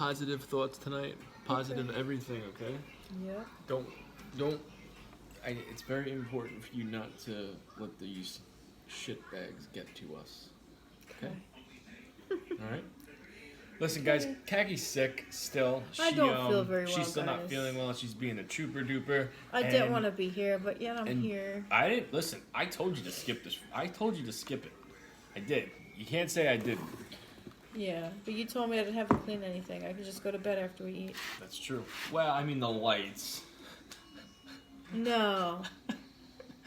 positive thoughts tonight. Positive everything, okay? Yep. Don't. It's very important for you not to let these shit bags get to us. Okay? All right. Listen, guys, Kaki's sick still. I don't feel very well, She's still not guys. feeling well. She's being a trooper duper. I didn't want to be here, but yet I'm here. I didn't listen. I told you to skip this. I told you to skip it. I did. You can't say I didn't. Yeah, but you told me I didn't have to clean anything. I could just go to bed after we eat. That's true. Well, I mean the lights. No.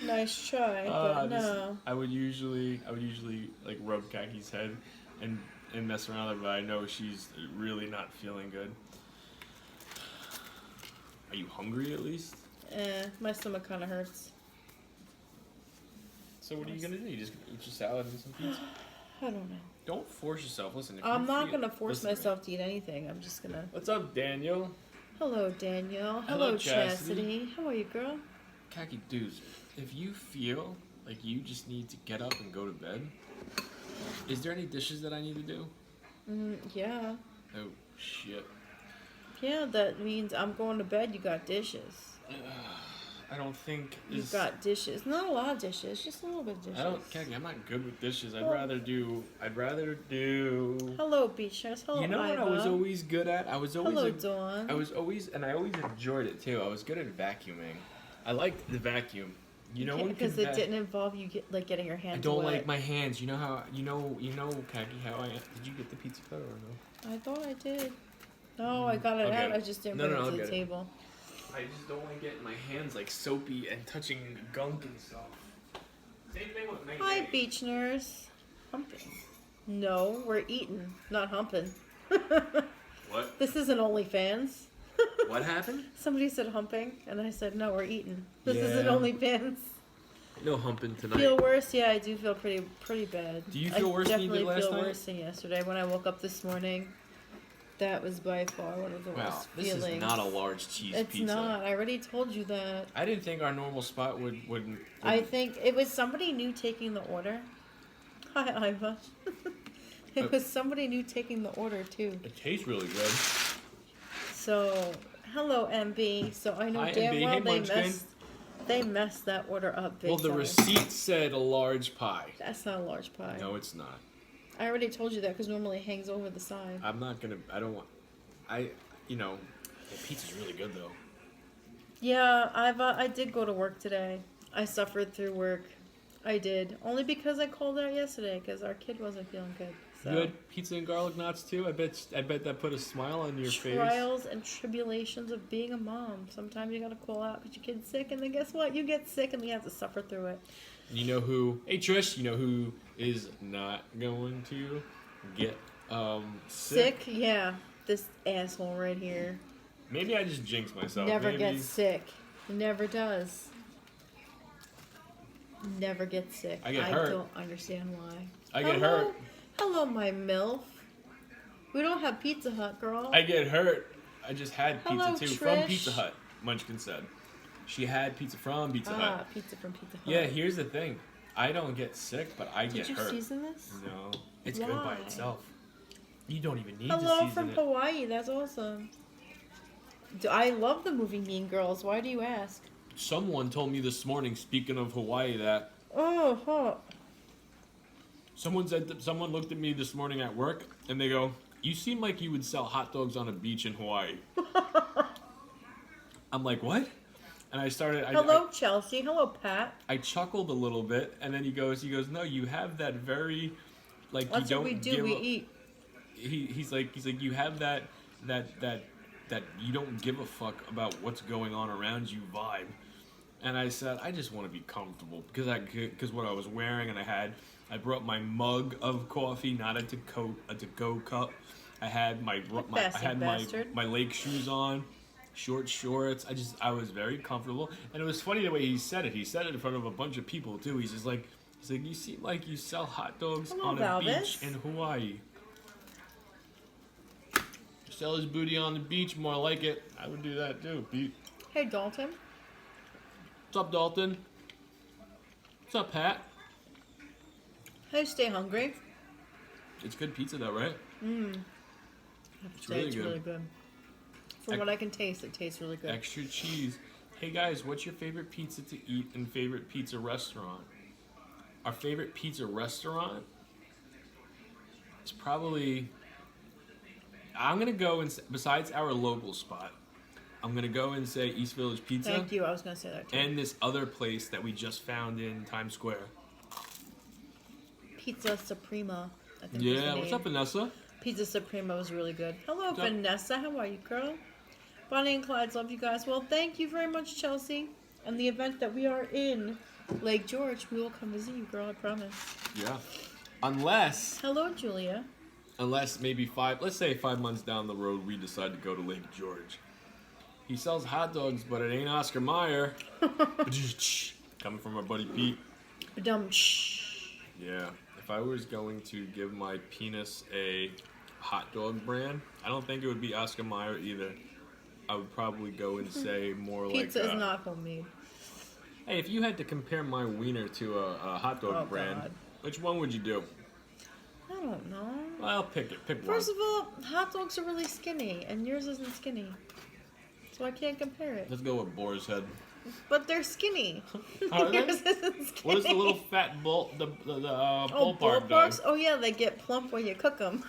Nice try, but no. I would usually like rub Kaki's head and mess around with her, but I know she's really not feeling good. Are you hungry at least? My stomach kind of hurts. So what are you gonna do? You just eat your salad and some pizza? I don't know. Don't force yourself. Listen, if I'm you not feel- gonna force listen to me. myself to eat anything. I'm just gonna. What's up, Daniel? Hello, Daniel. Hello, Hello, Chastity. Chastity. How are you, girl? Kaki, dudes, if you feel like you just need to get up and go to bed, is there any dishes that I need to do? Yeah. Oh, shit. Yeah, that means I'm going to bed. You got dishes. I don't think You got dishes. Not a lot of dishes. Just a little bit of dishes. I don't, Kaki, I'm not good with dishes. I'd Well- rather do. Hello, Beatrice. Hello, You know what Iva. I was always good at? I was always. Hello, Dawn. I always enjoyed it too. I was good at vacuuming. I liked the vacuum. You know when because it didn't involve you getting your hands I don't wet. like my hands. You know how Kaki, how I am. Did you get the pizza cutter or no? I thought I did. No, I got it Okay. out. I just didn't No, bring no, it I'll to the get it. table. I just don't like getting my hands like soapy and touching gunk and stuff. Same thing with mayonnaise. Hi, beach nurse. Humping. No, we're eating, not humping. What? This isn't OnlyFans. What happened? Somebody said humping, and I said, no, we're eating. This isn't Yeah. OnlyFans. No humping tonight. Feel worse? Yeah, I do feel pretty bad. Do you feel worse than you did last I definitely feel night? worse than yesterday. When I woke up this morning, that was by far one of the Wow, worst this feelings. is not a large cheese It's pizza. not. I already told you that. I didn't think our normal spot would. I think it was somebody new taking the order. Hi, Iva. It was somebody new taking the order, too. It tastes really good. So, hello, MB. So I know Hi, damn MB. well Hey, Munchkin. they messed that order up big Well, the time. receipt said a large pie. That's not a large pie. No, it's not. I already told you that because normally it hangs over the side. I'm not gonna. I don't want. The pizza's really good though. Yeah, I did go to work today. I suffered through work. I did. Only because I called out yesterday because our kid wasn't feeling good. So. You had pizza and garlic knots too. I bet that put a smile on your face. Trials and tribulations of being a mom. Sometimes you gotta call out because your kid's sick, and then guess what? You get sick, and you have to suffer through it. You know who? Hey Trish, you know who is not going to get sick? Yeah. This asshole right here. Maybe I just jinxed myself. Never Maybe. gets sick. Never does. Never gets sick. I get hurt. don't understand why. I get Hello? hurt. Hello, my MILF. We don't have Pizza Hut, girl. I get hurt. I just had pizza Hello, too Trish. from Pizza Hut. Munchkin said she had pizza from Pizza Hut. Pizza from Pizza Hut. Yeah, here's the thing. I don't get sick, but I Did get you hurt. season this? No, it's good by Why? itself. You don't even need Hello to season from it. Hawaii. That's awesome. I love the movie Mean Girls. Why do you ask? Someone told me this morning, speaking of Hawaii, that Oh, huh. someone looked at me this morning at work and they go, "You seem like you would sell hot dogs on a beach in Hawaii." I'm like, "What?" And I started. Hello, Chelsea. Hello, Pat. I chuckled a little bit, and then he goes, "No, you have that very, like That's you don't what we do. give We a-" eat. He's like you have that you don't give a fuck about what's going on around you vibe. And I said, I just want to be comfortable because what I was wearing, and I brought my mug of coffee, not a to-go cup. I had my bastard. my lake shoes on, short shorts. I was very comfortable, and it was funny the way he said it. He said it in front of a bunch of people too. He's like, you seem like you sell hot dogs Hello, on a Valvis. beach in Hawaii. Sell his booty on the beach, more like it. I would do that too, Pete. Hey, Dalton. What's up, Dalton? What's up, Pat? Hey, stay hungry. It's good pizza though, right? I have to It's say, really it's good. really good. From what I can taste, it tastes really good. Extra cheese. Hey guys, what's your favorite pizza to eat and favorite pizza restaurant? Our favorite pizza restaurant is probably. I'm gonna go and besides our local spot, I'm gonna go and say East Village Pizza Thank you. I was gonna say that too. and this other place that we just found in Times Square. Pizza Suprema. I think was the Yeah, what's name. up, Vanessa? Pizza Suprema was really good. Hello, What's up? Vanessa. How are you, girl? Bonnie and Clyde's love you guys. Well, thank you very much, Chelsea. And the event that we are in, Lake George, we will come visit you, girl. I promise. Yeah. Unless Hello, Julia. maybe let's say 5 months down the road, we decide to go to Lake George. He sells hot dogs, but it ain't Oscar Mayer. Coming from our buddy Pete. Dum. Yeah. If I was going to give my penis a hot dog brand, I don't think it would be Oscar Mayer either. I would probably go and say more Pizza like. is not homemade. Hey, if you had to compare my wiener to a hot dog Oh, brand, God. which one would you do? I don't know. Well, pick it. Pick First one. of all, hot dogs are really skinny, and yours isn't skinny. So I can't compare it. Let's go with Boar's Head. But they're skinny. Are they? Yours isn't skinny. What is the little fat bull? The Oh, ballpark dog? ballparks? Oh, yeah, they get plump when you cook them.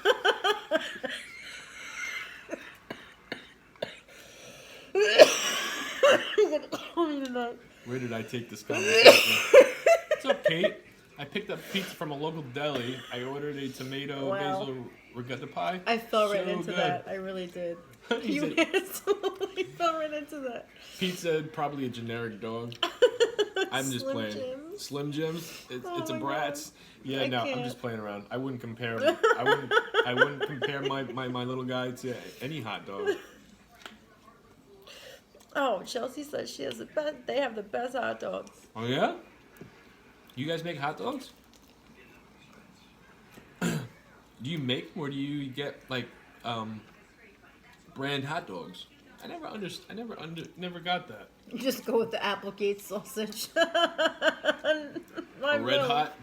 Where did I take this conversation? What's up, Kate? I picked up pizza from a local deli. I ordered a tomato Wow. basil ricotta pie. I fell right So into good. that. I really did. He You said- absolutely fell right into that. Pizza, probably a generic dog. I'm just Slim playing. Jims. Slim Jims. Oh It's a my Bratz. Yeah, I no, I'm can't. just playing around. I wouldn't compare. I wouldn't compare my little guy to any hot dog. Oh, Chelsea says she has the best. They have the best hot dogs. Oh yeah? You guys make hot dogs? Do you make them or do you get like brand hot dogs? I never got that. You just go with the Applegate sausage. A red hot.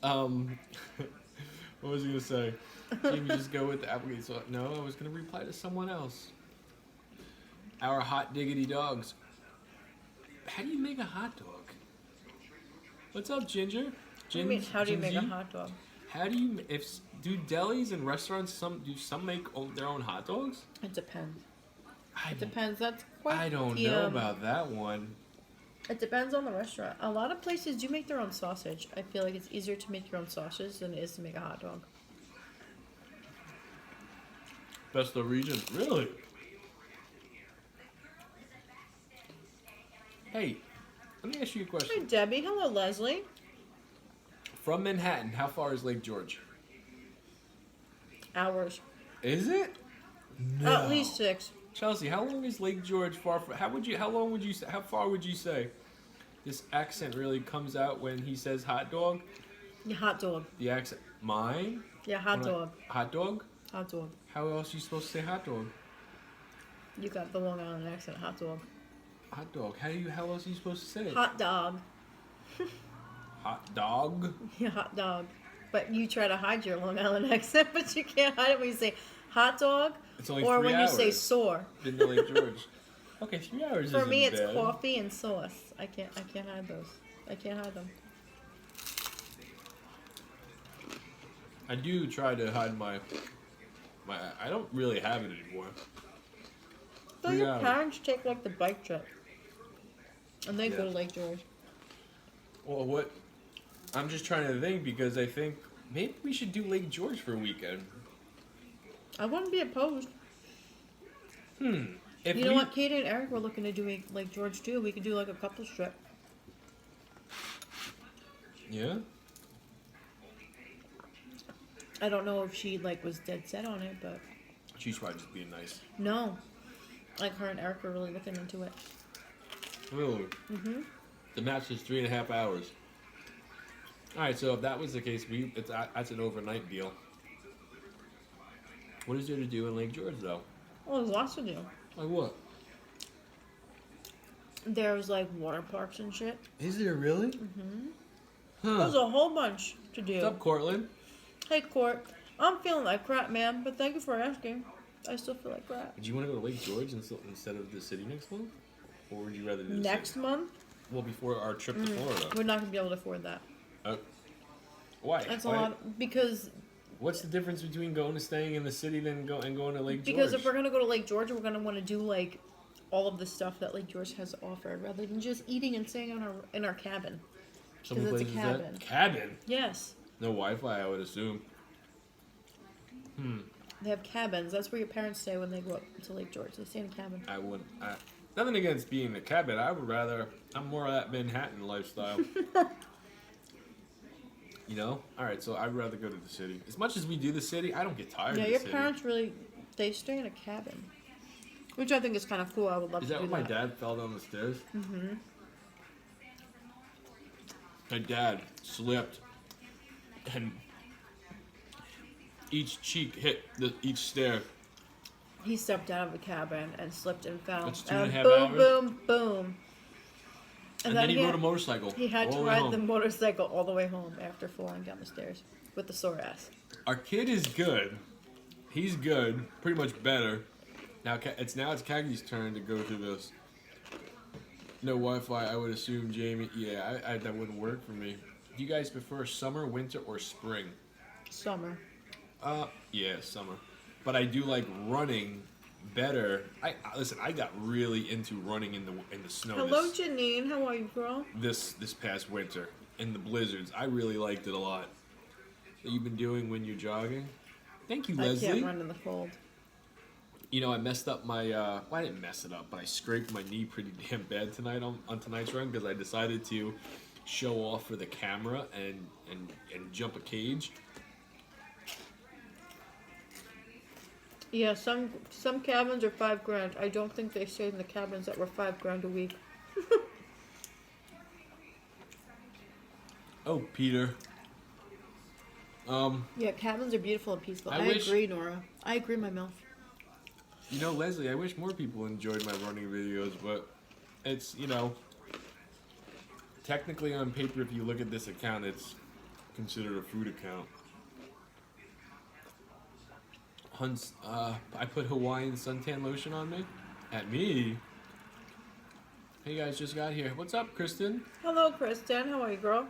What was I gonna say? Jamie, just go with the Applegate sauce. No, I was gonna reply to someone else. Our hot diggity dogs. How do you make a hot dog? What's up, Ginger? I mean, how do you make a Gingy? hot dog? How do you do delis and restaurants? Some make their own hot dogs. It depends. I It depends. That's quite. I don't the, know about that one. It depends on the restaurant. A lot of places do make their own sausage. I feel like it's easier to make your own sausage than it is to make a hot dog. Best of region, really? Hey, let me ask you a Hi, question. Debbie. Hello, Leslie. From Manhattan, how far is Lake George? Hours. Is it? At least 6. Chelsea, how long is Lake George far from? How far would you say? This accent really comes out when he says hot dog. Yeah, hot dog. The accent, mine. Yeah, hot When I- dog. Hot dog. Hot dog. How else are you supposed to say hot dog? You got the Long Island accent. Hot dog. Hot dog. How else are you supposed to say it? Hot dog. Hot dog. Yeah, hot dog. But you try to hide your Long Island accent, but you can't hide it when you say hot dog It's only or 3 when hours. you say sore. Didn't know Lake George. Okay, 3 hours. For isn't me, it's bad. coffee and sauce. I can't hide those. I can't hide them. I do try to hide my. I don't really have it anymore. So 3 your hours. parents take like the bike trip, and they go Yeah. to Lake George. Well, what? I'm just trying to think because I think maybe we should do Lake George for a weekend. I wouldn't be opposed. If You know we- what? Katie and Eric were looking to do Lake George too. We could do like a couples trip. Yeah. I don't know if she like was dead set on it, but She's probably just being nice. no. Like her and Eric were really looking into it. Really? Mhm. The match is 3.5 hours. All right, so if that was the case, that's an overnight deal. What is there to do in Lake George, though? Well, there's lots to do. Like what? There's like water parks and shit. Is there really? Mm-hmm. There's Huh. a whole bunch to do. What's up, Cortland? Hey, Court. I'm feeling like crap, man. But thank you for asking. I still feel like crap. Do you want to go to Lake George instead of the city next month? Or would you rather do the Next city? month, Well, before our trip to Florida. we're not gonna be able to afford that. Why? That's Why? a lot because What's the difference between staying in the city than going to Lake George? because if we're gonna go to Lake George, we're gonna want to do like all of the stuff that Lake George has to offer, rather than just eating and staying in our cabin. Some 'cause it's a places cabin. Cabin? Yes, No Wi-Fi, I would assume. they have cabins. That's where your parents stay when they go up to Lake George. They stay in a cabin. I wouldn't. Nothing against being in a cabin. I would rather. I'm more of that Manhattan lifestyle. You know? Alright, so I'd rather go to the city. As much as we do the city, I don't get tired Yeah, of the your city. parents really they stay in a cabin, which I think is kind of cool. I would love Is to that do when that. my dad fell down the stairs? Mm-hmm. My dad slipped and each cheek hit each stair. He stepped out of the cabin and slipped and fell. That's 2.5 boom, hours? boom, boom. And then he rode a motorcycle. He had all to the way ride home. the motorcycle all the way home after falling down the stairs with the sore ass. Our kid is good. He's good. Pretty much better. Now it's Cagney's turn to go through this. No Wi-Fi, I would assume, Jamie. Yeah, I that wouldn't work for me. Do you guys prefer summer, winter, or spring? Summer. Yeah, summer. But I do like running better. Listen. I got really into running in the snow. Hello, Janine. How are you, girl? This past winter in the blizzards. I really liked it a lot. That you've been doing when you're jogging. Thank you, Leslie. I can't run in the cold. You know, I messed up my, well, I didn't mess it up, but I scraped my knee pretty damn bad tonight on tonight's run because I decided to show off for the camera and jump a cage. Yeah, some cabins are $5,000. I don't think they stayed in the cabins that were $5,000 a week. Oh, Peter. Yeah, cabins are beautiful and peaceful. I I wish- agree, Nora. I agree, my MILF. You know, Leslie, I wish more people enjoyed my running videos, but it's, you know, technically on paper, if you look at this account, it's considered a food account. Hunt's, I put Hawaiian suntan lotion on me. At me. Hey guys, just got here. What's up, Kristen? Hello, Kristen. How are you, girl?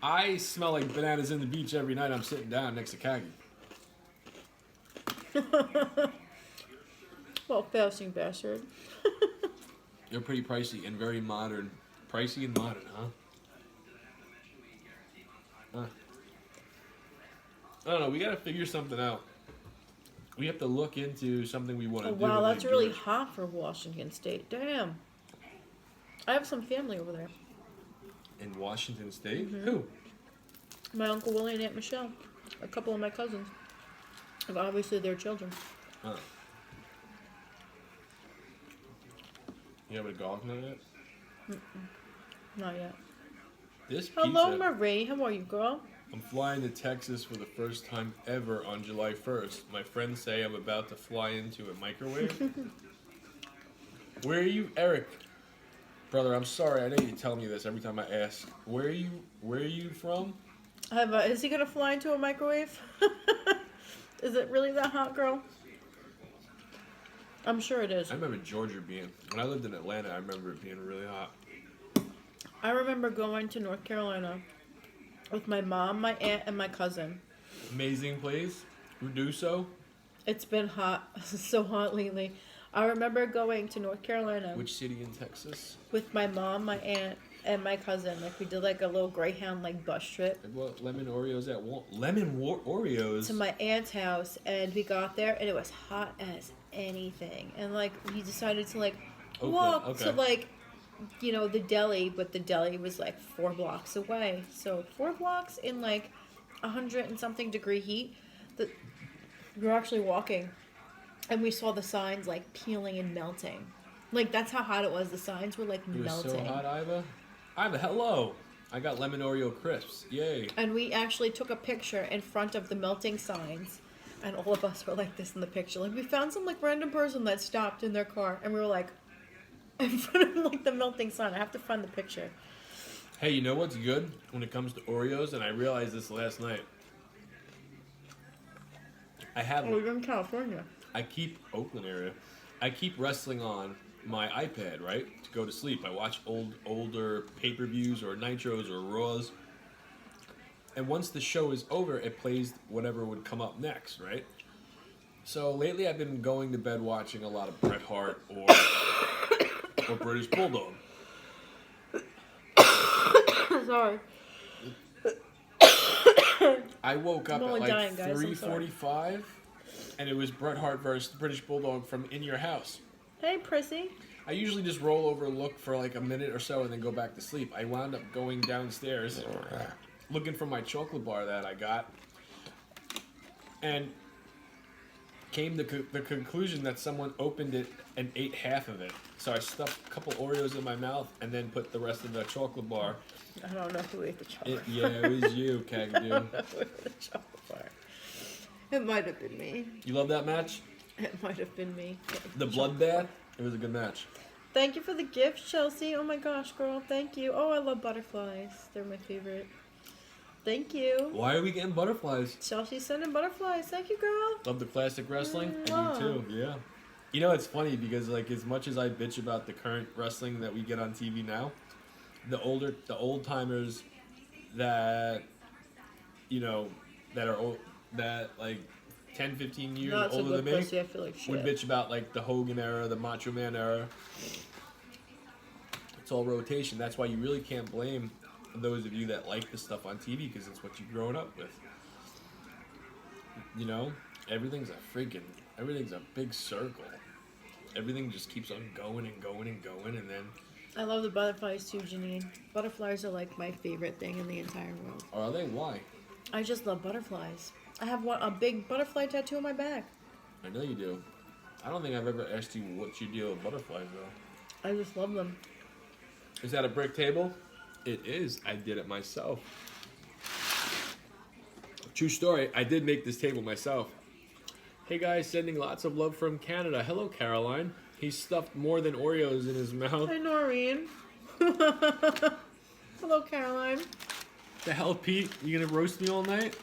I smell like bananas in the beach every night I'm sitting down next to Kagi. Well, fasting bastard. They're pretty pricey and very modern. Pricey and modern, huh? I don't know. We gotta figure something out. We have to look into something we want to Oh, do. wow, in that's Lake really George. hot for Washington State. Damn. I have some family over there. In Washington State? Mm-hmm. Who? My Uncle Willie and Aunt Michelle. A couple of my cousins. And obviously their children. Huh. You have a golf night yet? Not yet. This Hello, pizza. Marie. How are you, girl? I'm flying to Texas for the first time ever on July 1st. My friends say I'm about to fly into a microwave. Where are you, Eric? Brother, I'm sorry. I know you tell me this every time I ask. Where are you from? Is he gonna fly into a microwave? Is it really that hot, girl? I'm sure it is. I remember Georgia being. When I lived in Atlanta, I remember it being really hot. I remember going to North Carolina with my mom, my aunt, and my cousin. Amazing place. Reduso. It's been hot, so hot lately. I remember going to North Carolina Which city in Texas? with my mom, my aunt, and my cousin. Like, we did like a little Greyhound like bus trip I bought lemon Oreos at Oreos. to my aunt's house, and we got there, and it was hot as anything. And like, we decided to like Oakland, walk okay. to like, you know, the deli, but the deli was like 4 blocks away. So 4 blocks in like 100 and something degree heat. That we were actually walking, and we saw the signs like peeling and melting. Like, that's how hot it was. The signs were like It was melting. so hot, Iva. Iva, hello. I got lemon Oreo crisps. Yay. And we actually took a picture in front of the melting signs, and all of us were like this in the picture. Like, we found some like random person that stopped in their car, and we were like in front of like the melting sign. I have to find the picture. Hey, you know what's good when it comes to Oreos? And I realized this last night. I have. Oh, you're in California. I keep Oakland area. I keep wrestling on my iPad, right, to go to sleep. I watch older pay-per-views or Nitros or Raws. And once the show is over, it plays whatever would come up next, right? So lately, I've been going to bed watching a lot of Bret Hart or British Bulldog. Sorry. I woke up I'm at only like dying, guys. I'm sorry. 3:45, and it was Bret Hart versus the British Bulldog from In Your House. Hey, Prissy. I usually just roll over and look for like a minute or so and then go back to sleep. I wound up going downstairs looking for my chocolate bar that I got and came to the conclusion that someone opened it and ate half of it. So I stuffed a couple Oreos in my mouth and then put the rest of the chocolate bar. I don't know who ate the chocolate. It was you, Kagadoo. The chocolate bar. It might have been me. You love that match? It might have been me. The bloodbath? It was a good match. Thank you for the gift, Chelsea. Oh my gosh, girl. Thank you. Oh, I love butterflies. They're my favorite. Thank you. Why are we getting butterflies? Chelsea's sending butterflies. Thank you, girl. Love the classic wrestling? Mwah. I do too, yeah. You know, it's funny because, like, as much as I bitch about the current wrestling that we get on TV now, the old timers that, you know, that are old, that, like, 10, 15 years Not so older good, than me, Prissy. I feel like shit. would bitch about, like, the Hogan era, the Macho Man era. It's all rotation. That's why you really can't blame those of you that like the stuff on TV because it's what you've grown up with. You know, everything's a big circle. Everything just keeps on going and going and going, and then. I love the butterflies too, Janine. Butterflies are like my favorite thing in the entire world. Are they? Why? I just love butterflies. I have a big butterfly tattoo on my back. I know you do. I don't think I've ever asked you what you deal with butterflies though. I just love them. Is that a brick table? It is. I did it myself. True story. I did make this table myself. Hey guys, sending lots of love from Canada. Hello, Caroline. He stuffed more than Oreos in his mouth. Hi, Noreen. Hello, Caroline. The hell, Pete? You gonna roast me all night?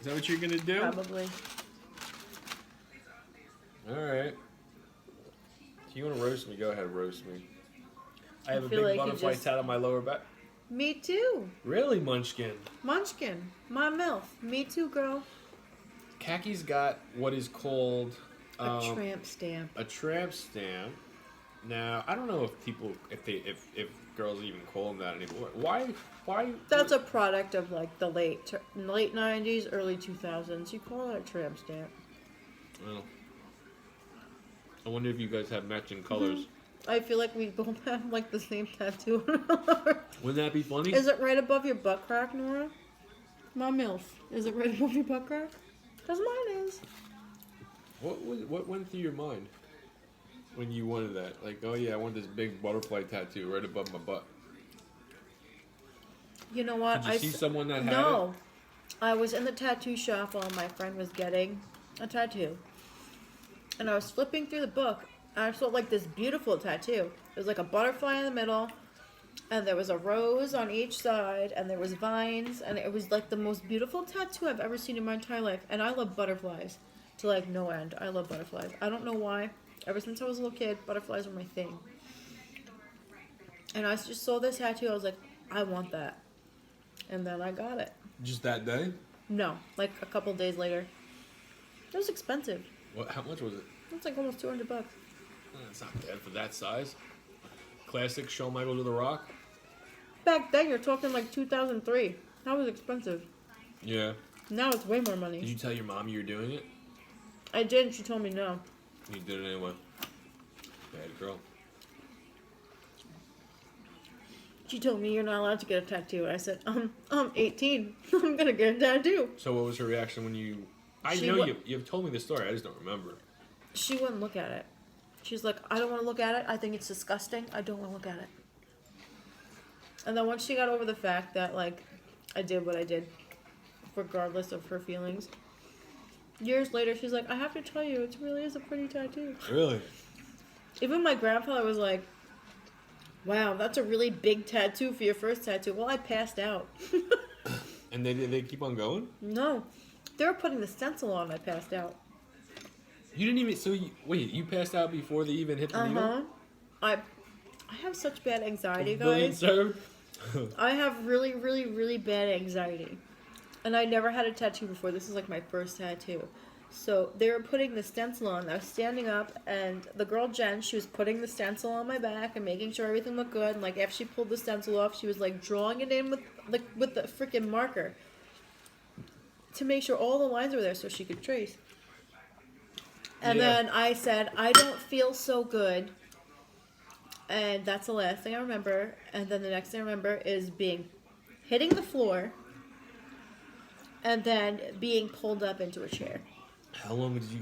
Is that what you're gonna do? Probably. All right. If you wanna roast me, go ahead, roast me. I have a feel big like you butterfly just- tat on my lower back. Me too. Really, Munchkin? Munchkin. My MILF. Me too, girl. Kaki's got what is called A tramp stamp. a tramp stamp. Now, I don't know if girls even call them that anymore. Why? That's a product of like the late 90s, early 2000s. You call it a tramp stamp. Well, I wonder if you guys have matching colors. I feel like we both have like the same tattoo. Wouldn't that be funny? Is it right above your butt crack, Nora? My MILF. Is it right above your butt crack? Because mine is. What went through your mind when you wanted that? Like, oh yeah, I want this big butterfly tattoo right above my butt. You know what? Did you see someone that had No. I was in the tattoo shop while my friend was getting a tattoo. And I was flipping through the book. And I saw like this beautiful tattoo. It was like a butterfly in the middle. And there was a rose on each side. And there was vines. And it was like the most beautiful tattoo I've ever seen in my entire life. And I love butterflies to like no end. I love butterflies. I don't know why. Ever since I was a little kid, butterflies were my thing. And I just saw this tattoo. I was like, I want that. And then I got it. Just that day? No, like a couple days later. It was expensive. How much was it? It was like almost $200. That's not bad for that size. Classic Shawn Michaels with a rock. Back then, you're talking like 2003. That was expensive. Yeah. Now it's way more Did money. you tell your mom you were doing it? I did, and she told me no. You did it anyway. Bad girl. She told me you're not allowed to get a tattoo. I said, I'm 18. I'm gonna get a tattoo. So what was her reaction when you... I She know wa- you've told me this story, I just don't remember. She wouldn't look at it. She's like, I don't want to look at it. I think it's disgusting. I don't want to look at it. And then once she got over the fact that, like, I did what I did, regardless of her feelings, years later, she's like, I have to tell you, it really is a pretty tattoo. Really? Even my grandfather was like, wow, that's a really big tattoo for your first tattoo. Well, I passed out. And they keep on going? No. They were putting the stencil on, I passed out. You didn't even. So wait, you passed out before they even hit the needle. I have such bad anxiety, Billion guys. served. I have really, really, really bad anxiety. And I never had a tattoo before. This is like my first tattoo. So they were putting the stencil on. I was standing up, and the girl Jen, she was putting the stencil on my back and making sure everything looked good. And like after she pulled the stencil off, she was like drawing it in with the freaking marker to make sure all the lines were there so she could trace. And Yeah. then I said, I don't feel so good. And that's the last thing I remember. And then the next thing I remember is hitting the floor and then being pulled up into a chair. How long did you?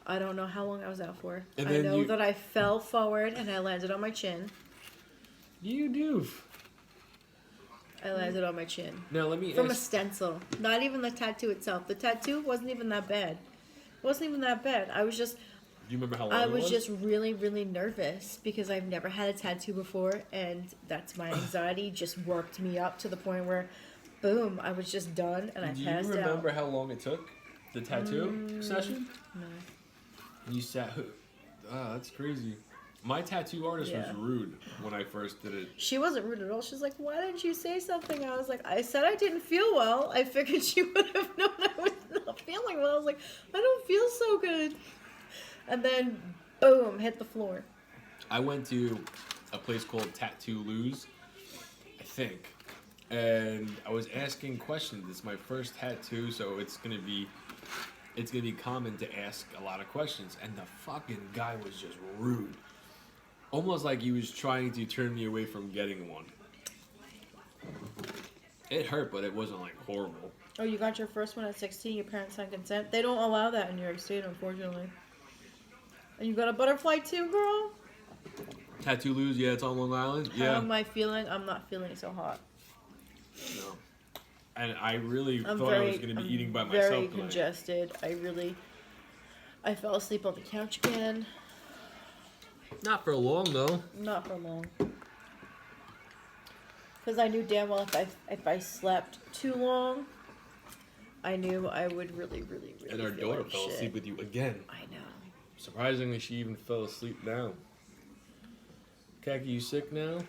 I don't know how long I was out for. And I then know that I fell forward and I landed on my chin. You do. I landed on my chin. Now let me From a ask. stencil. Not even the tattoo itself. The tattoo wasn't even that bad. It wasn't even that bad. Do you remember how long I it was? was just really, really nervous because I've never had a tattoo before, and that's my anxiety just worked me up to the point where, boom, I was just done and I Do passed you out. remember how long it took? The tattoo session? No. And you sat. That's crazy. My tattoo artist Yeah. was rude when I first did it. She wasn't rude at all. She's like, why didn't you say something? I was like, I said I didn't feel well. I figured she would have known I was not feeling well. I was like, I don't feel so good. And then, boom, hit the floor. I went to a place called Tattoo Lose, I think, and I was asking questions. It's my first tattoo, so it's gonna be common to ask a lot of questions. And the fucking guy was just rude, almost like he was trying to turn me away from getting one. It hurt, but it wasn't like horrible. Oh, you got your first one at 16. Your parents signed consent. They don't allow that in New York State, unfortunately. And you got a butterfly too, girl? Tattoo Lose, yeah, it's on Long Island. How Yeah, am I feeling? I'm not feeling so hot. no. And I really I'm thought I was gonna be eating by myself very tonight. congested. I fell asleep on the couch again. Not for long though. Not for long. Because I knew damn well if I slept too long, I knew I would really, really, really And our feel daughter like fell shit. asleep with you again. I know. Surprisingly, she even fell asleep now. Kaki, you sick now?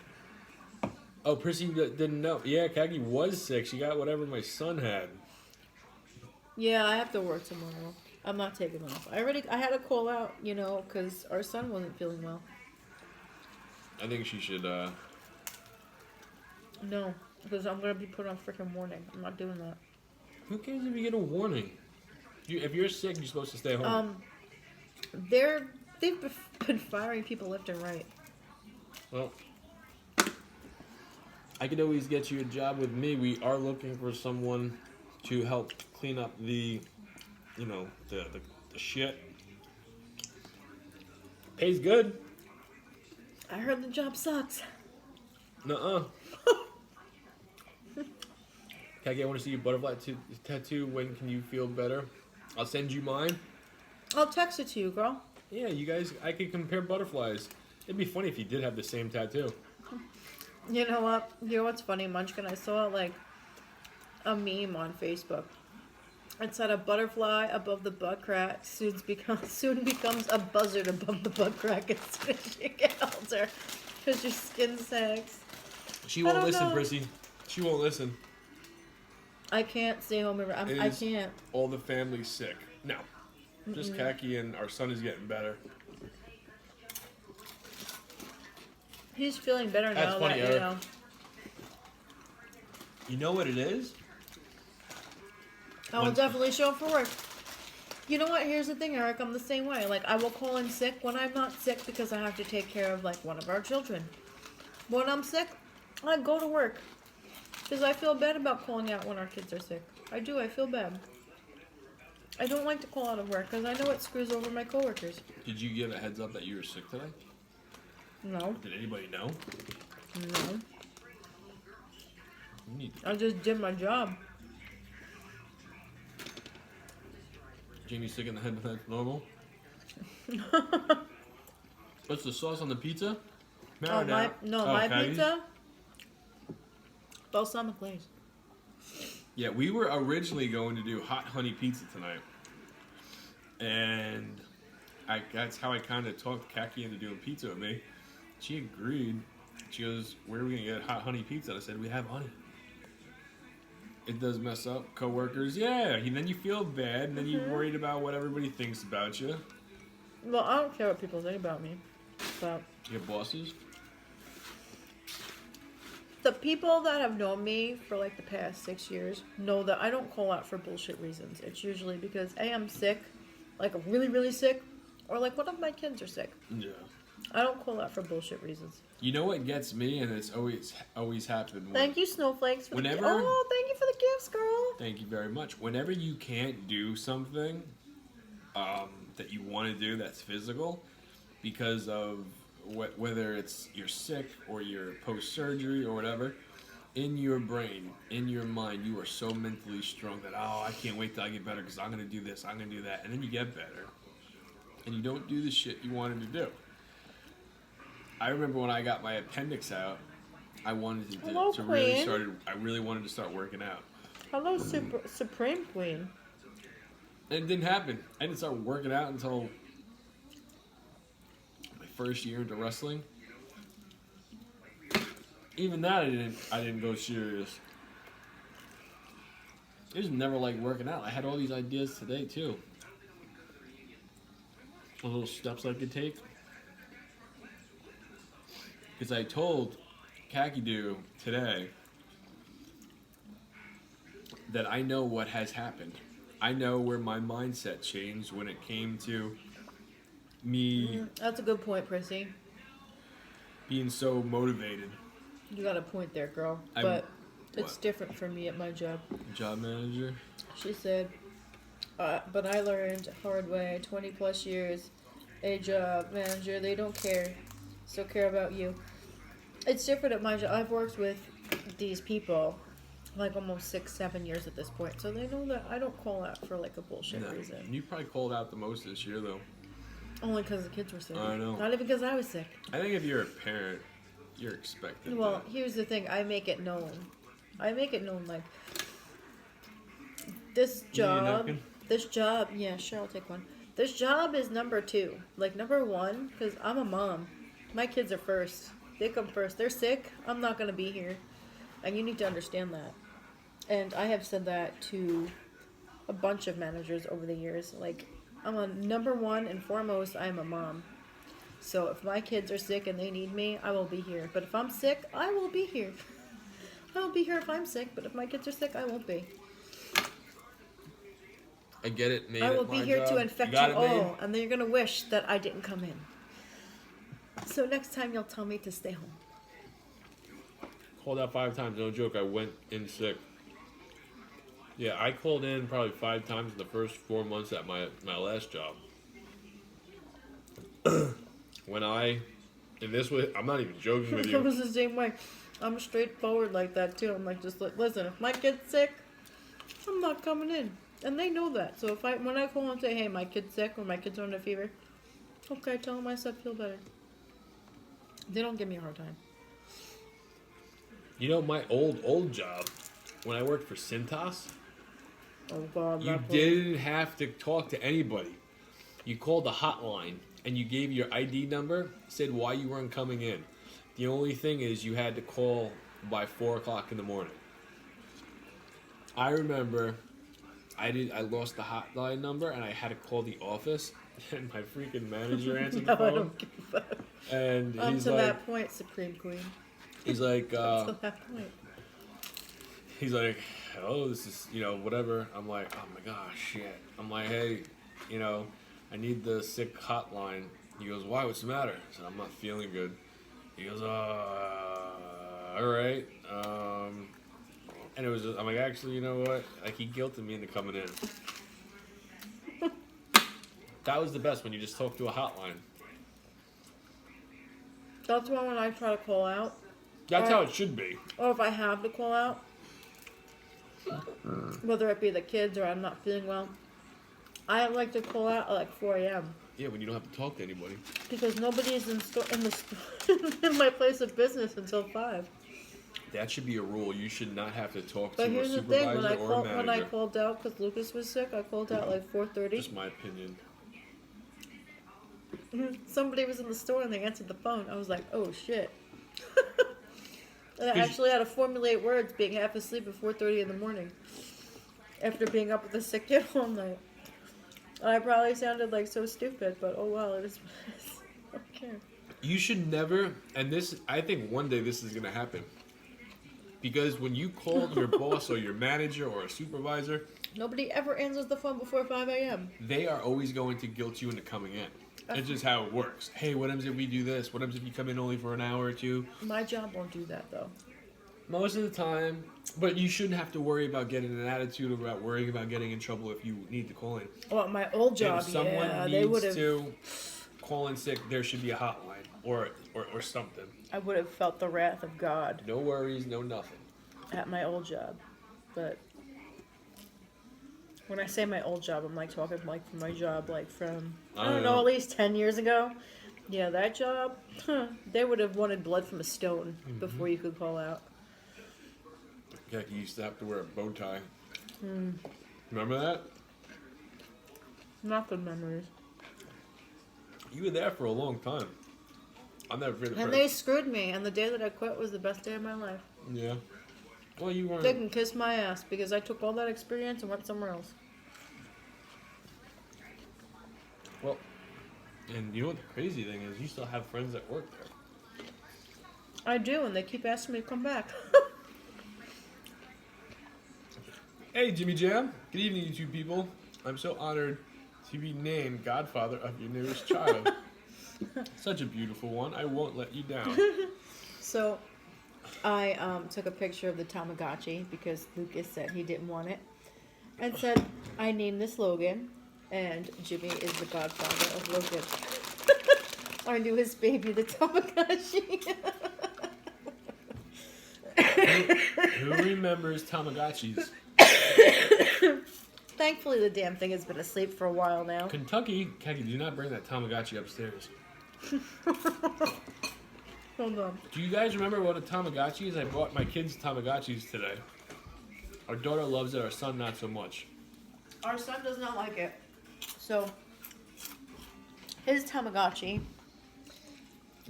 Oh, Prissy didn't know. Yeah, Kaki was sick. She got whatever my son had. Yeah, I have to work tomorrow. I'm not taking off. I had to call out, because our son wasn't feeling well. I think she should, No, because I'm gonna be put on freaking warning. I'm not doing that. Who cares if you get a warning? If you're sick, you're supposed to stay home. They've been firing people left and right. Well, I could always get you a job with me. We are looking for someone to help clean up the shit. Pays good. I heard the job sucks. Nuh-uh. Kaki, I want to see your butterfly tattoo. When can you feel better? I'll send you mine. I'll text it to you, girl. Yeah, you guys, I could compare butterflies. It'd be funny if you did have the same tattoo. You know what? You know what's funny, Munchkin? I saw like a meme on Facebook. It said a butterfly above the butt crack soon becomes a buzzard above the butt crack as soon as you get older, because your skin sags. She won't don't listen, know. Prissy. She won't listen. I can't stay home. It I is can't. All the family's sick. No. Just Kaki and our son is getting better. He's feeling better That's now funny, that Eric. You know what it is? I will definitely show up for work. You know what? Here's the thing, Eric. I'm the same way. Like, I will call in sick when I'm not sick because I have to take care of, like, one of our children. When I'm sick, I go to work. Because I feel bad about calling out when our kids are sick. I do. I feel bad. I don't like to call out of work because I know it screws over my coworkers. Did you give a heads up that you were sick today? No. Did anybody know? No. You need to. I just did my job. Jamie's sick in the head, that's normal. What's the sauce on the pizza? My Kaki? pizza. Balsamic glaze. Yeah, we were originally going to do hot honey pizza tonight. And that's how I kind of talked Kaki into doing pizza with me. She agreed. She goes, "Where are we gonna get hot honey pizza?" I said, "We have honey." It does mess up coworkers, yeah. And then you feel bad, and then you're worried about what everybody thinks about you. Well, I don't care what people think about me, but Your bosses. the people that have known me for like the past 6 years know that I don't call out for bullshit reasons. It's usually because A, I'm sick, like I'm really, really sick, or like one of my kids are sick. Yeah. I don't call out for bullshit reasons. You know what gets me, and it's always happened. Thank you, Snowflakes, for Whenever- Oh, thank you for the gifts, girl. Thank you very much. Whenever you can't do something that you want to do that's physical, because of whether it's you're sick or you're post-surgery or whatever, in your brain, in your mind, you are so mentally strong that, oh, I can't wait till I get better because I'm going to do this, I'm going to do that. And then you get better, and you don't do the shit you wanted to do. I remember when I got my appendix out, I wanted to, Hello, I really wanted to start working out. Hello, Supreme Queen. And it didn't happen. I didn't start working out until my first year into wrestling. Even that I didn't go serious. I just never liked working out. I had all these ideas today too. Little steps I could take. Because I told Kakadu today that I know what has happened. I know where my mindset changed when it came to me That's a good point, Prissy. being so motivated. You got a point there, girl. I'm- But it's what? different for me at my job. Job manager. She said, but I learned hard way, 20 plus years, a job manager, they don't care. Still care about you. It's different at my job. I've worked with these people like almost 6-7 years at this point, so they know that I don't call out for like a bullshit No, reason. you probably called out the most this year though. Only because the kids were sick. I know. Not even because I was sick. I think if you're a parent, you're expected. Well, here's the thing. I make it known. Like this You need a job. napkin? Yeah, sure, I'll take one. This job is number 2. Like number 1, because I'm a mom. My kids are first. They come first. They're sick. I'm not gonna be here, and you need to understand that. And I have said that to a bunch of managers over the years. Like, I'm a number 1 and foremost. I am a mom. So if my kids are sick and they need me, I will be here. But if I'm sick, I will be here. I will be here if I'm sick, but if my kids are sick, I won't be. I get it, mate. I will be here to infect you all, and then you're gonna wish that I didn't come in. So next time you'll tell me to stay home. Called out 5 times, no joke. I went in sick. Yeah, I called in probably 5 times in the first 4 months at my last job. And this was, I'm not even joking with It you. was the same way. I'm straightforward like that too. I'm like, just like, listen, if my kid's sick, I'm not coming in, and they know that. So when I call and say, hey, my kid's sick or my kid's on a fever, okay, tell them I said feel better. They don't give me a hard time. You know, my old job, when I worked for Cintas, Oh God, you that didn't have to talk to anybody. You called the hotline and you gave your ID number, said why you weren't coming in. The only thing is you had to call by 4 o'clock in the morning. I remember I lost the hotline number and I had to call the office, and my freaking manager answered no, the I phone. don't give a fuck. And Up he's to like, that point, Supreme Queen. he's like, Up to that point. he's like, oh, this is, whatever. I'm like, oh my gosh, shit. I'm like, hey, I need the sick hotline. He goes, why? What's the matter? I said, I'm not feeling good. He goes, all right. And it was just, I'm like, actually, you know what? Like, he guilted me into coming in. That was the best, when you just talk to a hotline. That's why when I try to call out, That's how it should be. or if I have to call out, whether it be the kids or I'm not feeling well, I like to call out at like 4 a.m. Yeah, when you don't have to talk to anybody. because nobody is in my place of business until 5. That should be a rule. You should not have to talk But to a here's the thing: supervisor or a manager. when I called out because Lucas was sick, I called out like 4:30. Just my opinion. Somebody was in the store and they answered the phone. I was like, oh shit. And I Did you- actually had to formulate words being half asleep at 4:30 in the morning. After being up with a sick kid all night. And I probably sounded like so stupid, but oh well, it is what it is. I don't care. You should never, and this, I think one day this is going to happen. Because when you call your boss or your manager or a supervisor, Nobody ever answers the phone before 5 a.m. they are always going to guilt you into coming in. It's just how it works. Hey, what happens if we do this? What happens if you come in only for an hour or two? My job won't do that though. Most of the time, but you shouldn't have to worry about getting an attitude about worrying about getting in trouble if you need to call in. Well, my old job, If someone yeah, they would needs have. to call in sick, there should be a hotline or something. I would have felt the wrath of God No worries, no nothing. at my old job, but when I say my old job, I'm like talking like from my job, like from I don't know, at least 10 years ago. Yeah, that job, they would have wanted blood from a stone before you could call out. Yeah, you used to have to wear a bow tie. Remember that? Not good memories. You were there for a long time. I'll never forget the And they screwed me, and the day that I quit was the best day of my life. Yeah. Well, you weren't. They can kiss my ass because I took all that experience and went somewhere else. Well, and you know what the crazy thing is? You still have friends that work there. I do, and they keep asking me to come back. Hey, Jimmy Jam. Good evening, you two people. I'm so honored to be named godfather of your newest child. Such a beautiful one. I won't let you down. So, I took a picture of the Tamagotchi because Lucas said he didn't want it, and said, I named this Logan, and Jimmy is the godfather of Logan. Our newest baby, the Tamagotchi. Who remembers Tamagotchis? Thankfully, the damn thing has been asleep for a while now. Kentucky, Kaki, do not bring that Tamagotchi upstairs. Hold on. Do you guys remember what a Tamagotchi is? I bought my kids Tamagotchis today. Our daughter loves it, our son not so much. Our son does not like it. So, his Tamagotchi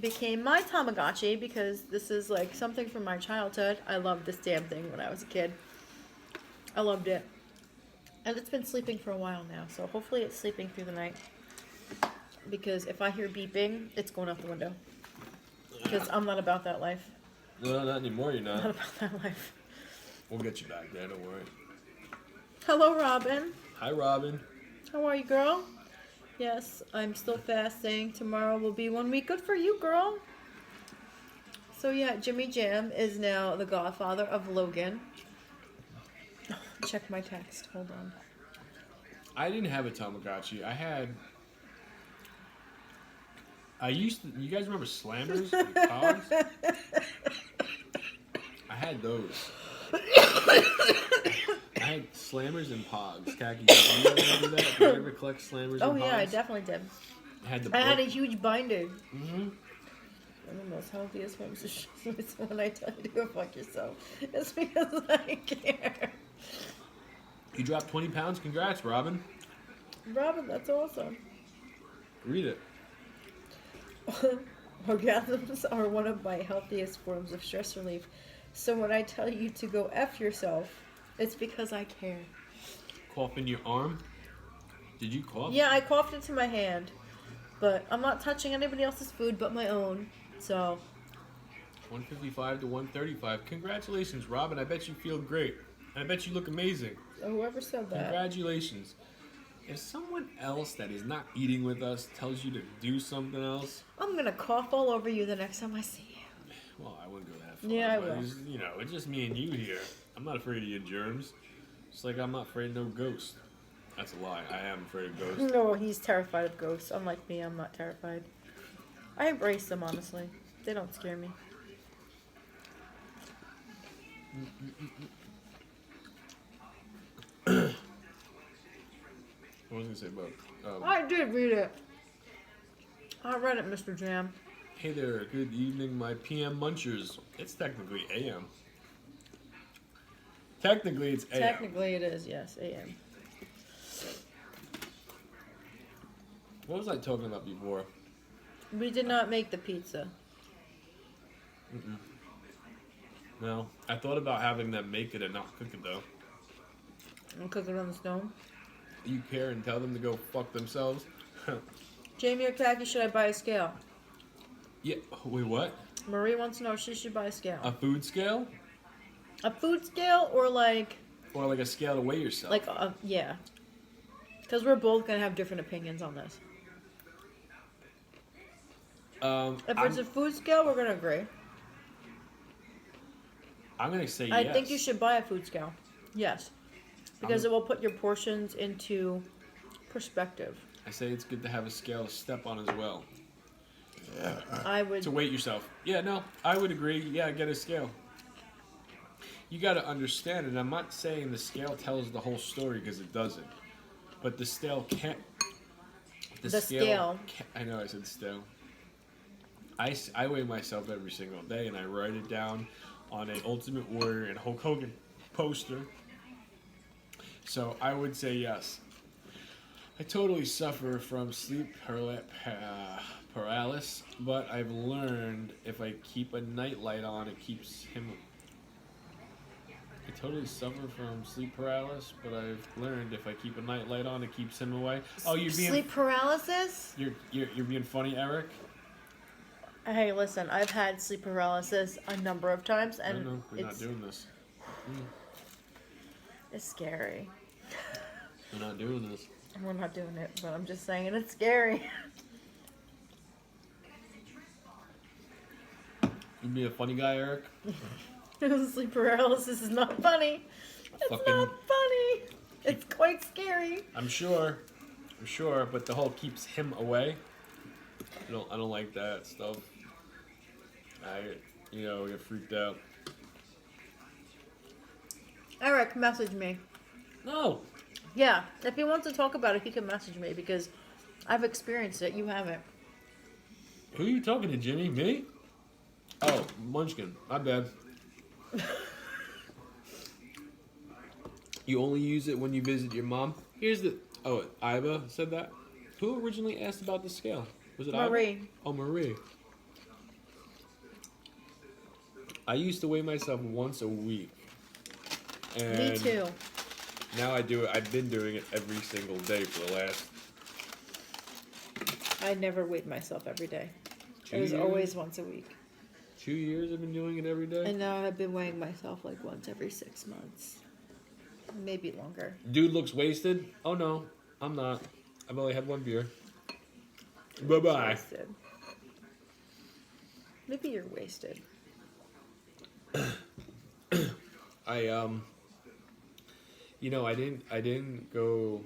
became my Tamagotchi because this is like something from my childhood. I loved this damn thing when I was a kid. I loved it. And it's been sleeping for a while now, so hopefully it's sleeping through the night. Because if I hear beeping, it's going out the window. Because I'm not about that life. No, not anymore, you're Not not. about that life. We'll get you back there, don't worry. Hello, Robin. Hi, Robin. How are you, girl? Yes, I'm still fasting. Tomorrow will be 1 week. Good for you, girl. So yeah, Jimmy Jam is now the godfather of Logan. Check my text. Hold on. I didn't have a Tamagotchi. You guys remember Slammers and Pogs? I had those. I had Slammers and Pogs. Kaki, do you remember that? Did you ever collect Slammers Oh and Pogs? yeah, I definitely did. I had the I had a book. huge binder. Mm-hmm. One of the most healthiest forms of shit. When I tell you to go fuck yourself, it's because I care. You dropped 20 pounds? Congrats, Robin. Robin, that's awesome. Read it. Orgasms are one of my healthiest forms of stress relief. So when I tell you to go F yourself, it's because I care. Cough in your arm? Did you cough? Yeah, I coughed into my hand. But I'm not touching anybody else's food but my own. So, 155 to 135. Congratulations, Robin. I bet you feel great. And I bet you look amazing. whoever said that. Congratulations. If someone else that is not eating with us tells you to do something else, I'm going to cough all over you the next time I see you. well, I wouldn't go that far. Yeah, I but will. It's, it's just me and you here. I'm not afraid of your germs. Just like I'm not afraid of no ghost. That's a lie. I am afraid of ghosts. No, he's terrified of ghosts. Unlike me, I'm not terrified. I embrace them, honestly. They don't scare me. What was I going to say about... I did read it. I read it, Mr. Jam. Hey there, good evening, my PM munchers. It's technically AM. Technically, it's AM. Technically, it is, yes, AM. What was I talking about before? We did not make the pizza. Mm-mm. No, I thought about having them make it and not cook it though. And cook it on the stone. You care and tell them to go fuck themselves? Jamie or Khaki, should I buy a scale? Yeah. Wait, what? Marie wants to know if she should buy a scale. A food scale? A food scale or like Or like a scale to weigh yourself? yeah. Because we're both going to have different opinions on this. If it's a food scale, we're going to agree. I'm gonna say I yes. think you should buy a food scale. Yes. Because it will put your portions into perspective. I say it's good to have a scale to step on as well. I would. To weight yourself. Yeah, no, I would agree. Yeah, get a scale. You got to understand it. I'm not saying the scale tells the whole story because it doesn't. But the scale can't. The scale. I know I said scale. I weigh myself every single day and I write it down on an Ultimate Warrior and Hulk Hogan poster. So I would say yes. I totally suffer from sleep paralysis, but I've learned if I keep a nightlight on, it keeps him. I totally suffer from sleep paralysis, but I've learned if I keep a nightlight on, it keeps him away. Oh, you're being Sleep paralysis? you're being funny, Eric. Hey, listen, I've had sleep paralysis a number of times, and No, we're not doing this. It's scary. We're not doing this. We're not doing it, but I'm just saying it's scary. You be a funny guy, Eric. Sleep paralysis is not funny. It's Fucking- not funny. It's quite scary. I'm sure, but the whole keeps him away. I don't like that stuff. Get freaked out. Eric, message me. No. Yeah, if he wants to talk about it, he can message me because I've experienced it. You haven't. Who are you talking to, Jimmy? Me? Oh, Munchkin. My bad. You only use it when you visit your mom? Iva said that? Who originally asked about the scale? Was it Marie. Iva? Oh, Marie. I used to weigh myself once a week. And Me too. Now I do it. I've been doing it every single day for the last... I never weighed myself every day. 2 It was years? always once a week. 2 years I've been doing it every day? And now I've been weighing myself like once every 6 months. Maybe longer. Dude looks wasted? Oh no, I'm not. I've only had one beer. Bye-bye. Wasted. Maybe you're wasted. I didn't go.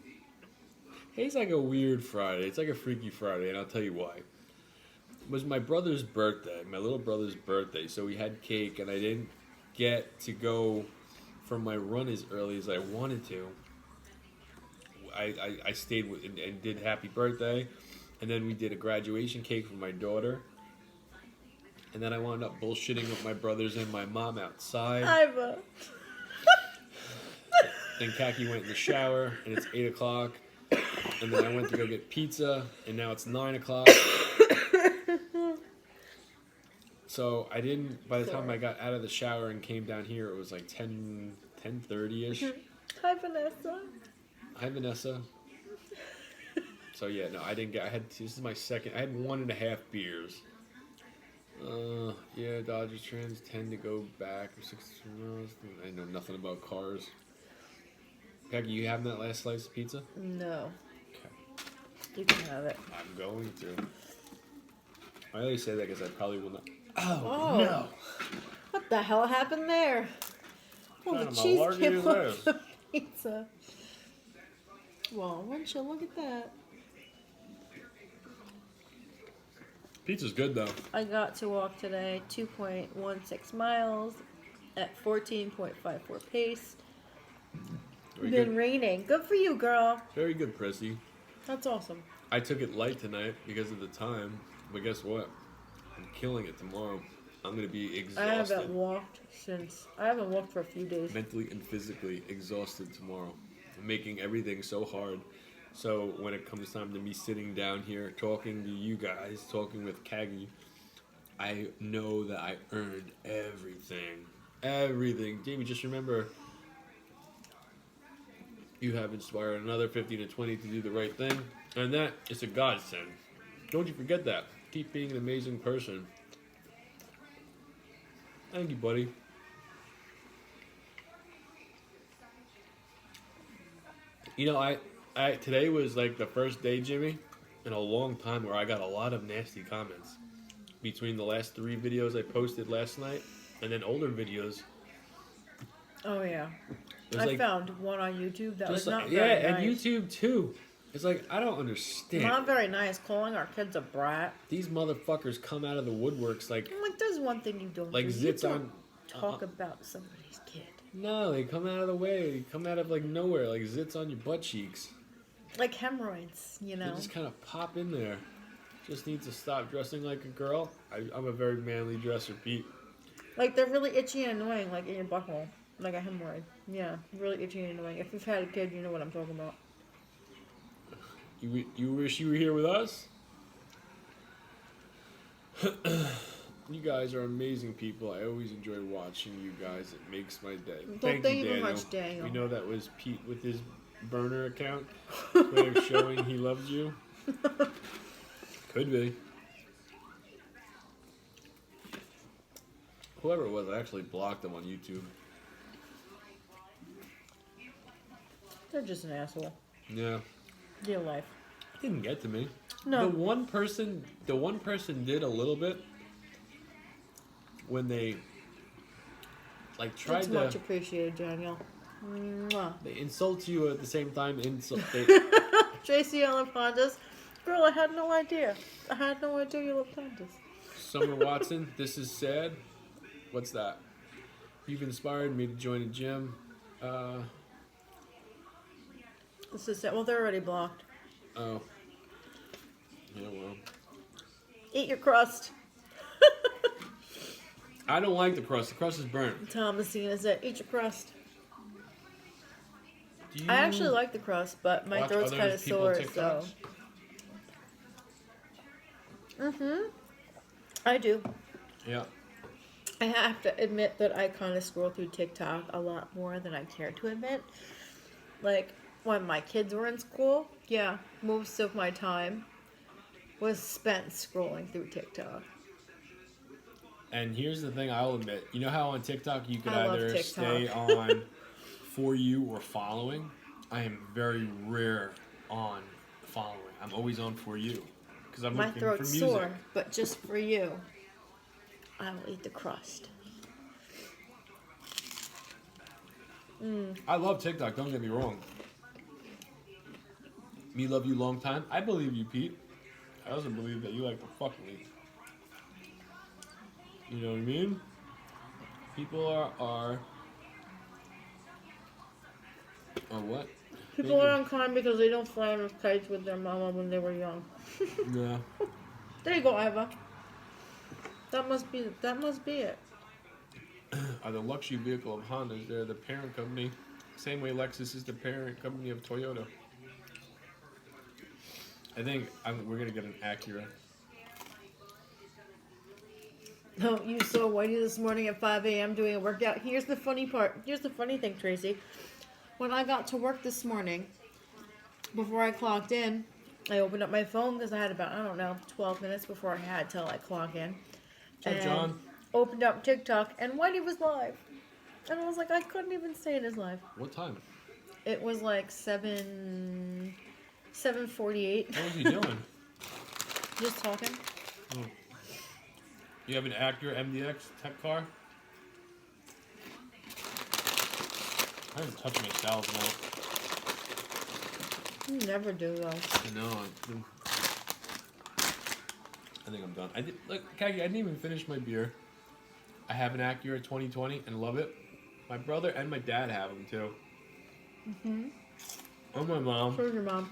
It's like a weird Friday. It's like a freaky Friday, and I'll tell you why. It was my brother's birthday, my little brother's birthday, so we had cake, and I didn't get to go for my run as early as I wanted to. I stayed and did happy birthday, and then we did a graduation cake for my daughter. And then I wound up bullshitting with my brothers and my mom outside. Iva. Then Khaki went in the shower, and it's 8 o'clock. And then I went to go get pizza, and now it's 9 o'clock. So I didn't, by the time I got out of the shower and came down here, it was like 10:30-ish. Hi, Vanessa. Hi, Vanessa. So yeah, no, I didn't get, this is my second, I had 1.5 beers. Yeah, Dodgers trends tend to go back for 6 months. I know nothing about cars. Khaki, you having that last slice of pizza? No. Okay. You can have it. I'm going to. I only say that because I probably will not. Oh. No! What the hell happened there? Oh, Kind the of cheese malarkey came is off this? the pizza. Well, won't you look at that? Pizza's good though. I got to walk today 2.16 miles at 14.54 pace. Very Been good. raining. Good for you, girl. Very good, Prissy. That's awesome. I took it light tonight because of the time, but guess what? I'm killing it tomorrow. I'm gonna be exhausted. I haven't walked for a few days. Mentally and physically exhausted tomorrow. I'm making everything so hard. So when it comes time to me sitting down here talking to you guys, talking with Kagi, I know that I earned everything. Everything. Jamie, just remember, you have inspired another 15 to 20 to do the right thing. And that is a godsend. Don't you forget that. Keep being an amazing person. Thank you, buddy. You know, I today was like the first day, Jimmy, in a long time where I got a lot of nasty comments. Between the last 3 videos I posted last night and then older videos. Oh yeah. It was I like, found one on YouTube that was not yeah, very and nice. YouTube too. It's like, I don't understand. Not very nice, calling our kids a brat. These motherfuckers come out of the woodworks like I'm like, there's one thing you don't like do. zits you don't on. talk about somebody's kid. No, they come out of the way. They come out of like nowhere, like zits on your butt cheeks. Like hemorrhoids, you know. They just kind of pop in there. Just need to stop dressing like a girl. I'm a very manly dresser, Pete. Like they're really itchy and annoying, like in your butthole. Like a hemorrhoid. Yeah, really itchy and annoying. If you've had a kid, you know what I'm talking about. You wish you were here with us? You guys are amazing people. I always enjoy watching you guys. It makes my day. Thank you, you very Daniel. much, Daniel. We know that was Pete with his burner account. Way of showing he loves you. Could be. Whoever it was, I actually blocked them on YouTube. They're just an asshole. Yeah. Real life. It didn't get to me. No. The one person did a little bit when they like tried It's to much appreciated, Daniel. Mwah. they insult you at the same time Tracy Ellen Fondas. Girl, I had no idea. I had no idea you loved Fondas. Summer Watson, this is sad. What's that? You've inspired me to join a gym. This is it. Well, they're already blocked. Oh. Yeah, well. Eat your crust. I don't like the crust. The crust is burnt. Thomasina said, eat your crust. Do you I actually like the crust, but my watch throat's other kind of people's sore, so. TikToks? I do. Yeah. I have to admit that I kind of scroll through TikTok a lot more than I care to admit. Like, when my kids were in school, yeah, most of my time was spent scrolling through TikTok. And here's the thing I'll admit. You know how on TikTok you could I love either TikTok. stay on For You or following? I am very rare on following. I'm always on For You. Because I'm My looking for throat's music. sore, but just for you, I will eat the crust. I love TikTok, don't get me wrong. Me love you long time. I believe you, Pete. I also believe that you like to fuck me. You know what I mean? People are what? People are unkind because they don't fly on kites with their mama when they were young. Yeah. There you go, Iva. That must be it. Are the luxury vehicle of Hondas. They're the parent company. Same way Lexus is the parent company of Toyota. I think we're going to get an Acura. No, you saw Whitey this morning at 5 a.m. doing a workout. Here's the funny part. Here's the funny thing, Tracy. When I got to work this morning, before I clocked in, I opened up my phone because I had about, 12 minutes before I had till I clock in. What's up, John? Opened up TikTok, and Whitey was live. And I was like, I couldn't even stay in his live. What time? It was like 7:48. What was he doing? Just talking. Oh. You have an Acura MDX tech car? I haven't touched my salad tonight. You never do, though. I know. I think I'm done. Kagi, I didn't even finish my beer. I have an Acura 2020 and love it. My brother and my dad have them too. Oh, my mom. Where's your mom?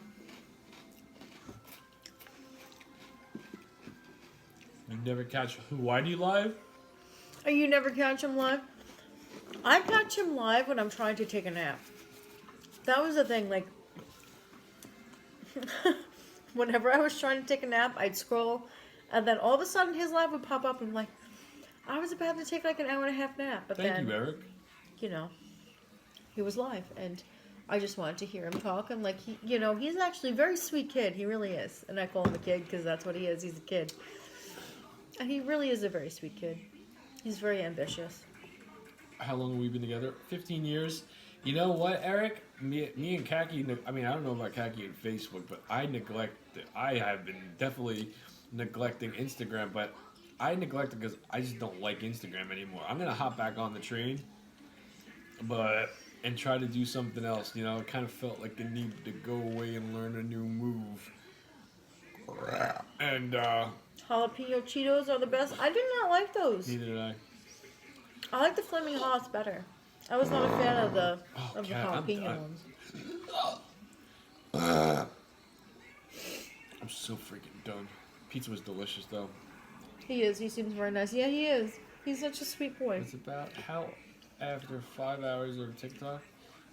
You never catch Whitey live? Oh, you never catch him live? I catch him live when I'm trying to take a nap. That was the thing, like, whenever I was trying to take a nap, I'd scroll, and then all of a sudden his live would pop up, and I'm like, I was about to take like an hour and a half nap, but Thank then, you, Eric. you know, he was live, and I just wanted to hear him talk, and like, he's actually a very sweet kid. He really is, and I call him a kid because that's what he is. He's a kid, and he really is a very sweet kid. He's very ambitious. How long have we been together? 15 years. You know what, Eric? Me and Kaki, I mean, I don't know about Kaki and Facebook, but I have been definitely neglecting Instagram, but I neglect it because I just don't like Instagram anymore. I'm going to hop back on the train, and try to do something else. You know, it kind of felt like the need to go away and learn a new move. And, Jalapeno Cheetos are the best. I did not like those. neither did I. I like the Flaming Hots better. I was not a fan of the Kat, I'm jalapeno done. ones. I'm so freaking done. Pizza was delicious, though. He is. He seems very nice. Yeah, he is. He's such a sweet boy. It's about how, after 5 hours of TikTok,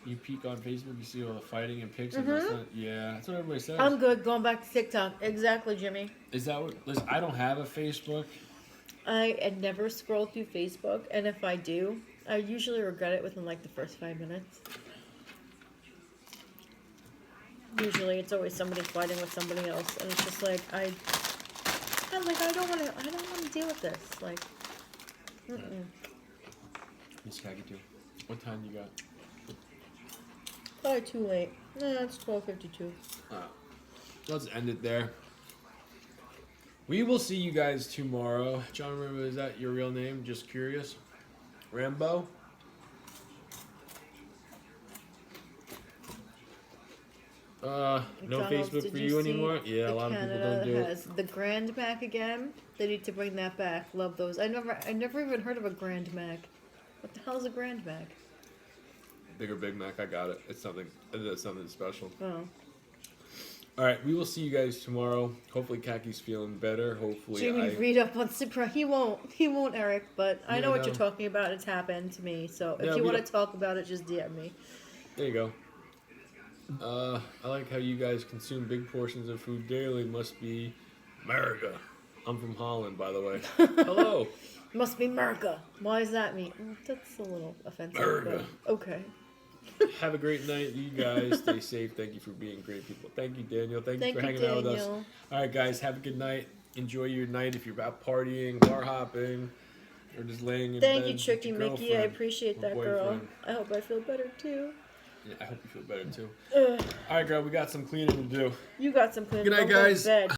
you peek on Facebook, you see all the fighting and pics. And yeah, that's what everybody says. I'm good. Going back to TikTok. Exactly, Jimmy. Is that what? Listen, I don't have a Facebook. I had never scrolled through Facebook, and if I do, I usually regret it within like the first 5 minutes. Usually, it's always somebody fighting with somebody else, and it's just like I don't want to deal with this. Like, Miss Kagi too. What time you got? probably too late. No, it's 12:52. Let's end it there. We will see you guys tomorrow. John, remember, is that your real name? Just curious. Rambo? No McDonald's, Facebook did for you you see anymore? Yeah, a lot of people don't do it. has the Grand Mac again. They need to bring that back. Love those. I never even heard of a Grand Mac. What the hell is a Grand Mac? Bigger Big Mac, I got it. It's something special. Oh. Alright, we will see you guys tomorrow. Hopefully Kaki's feeling better. Hopefully Jamie, read up on Supra. He won't, Eric, but I know what no. you're talking about. It's happened to me. So if Yeah, you we want don't- to talk about it, just DM me. There you go. I like how you guys consume big portions of food daily. Must be America. I'm from Holland, by the way. Hello. Must be America. Why does that mean? That's a little offensive. America. But okay. Have a great night, you guys. Stay safe. Thank you for being great people. Thank you, Daniel. Thank you for hanging out with us. All right, guys. Have a good night. Enjoy your night if you're out partying, bar hopping, or just laying in bed. Thank you, with Tricky your Mickey. I girlfriend appreciate or that, girl. boyfriend. I hope I feel better too. Yeah, I hope you feel better too. Ugh. All right, girl. We got some cleaning to do. You got some cleaning. Good night, Don't go to guys. bed.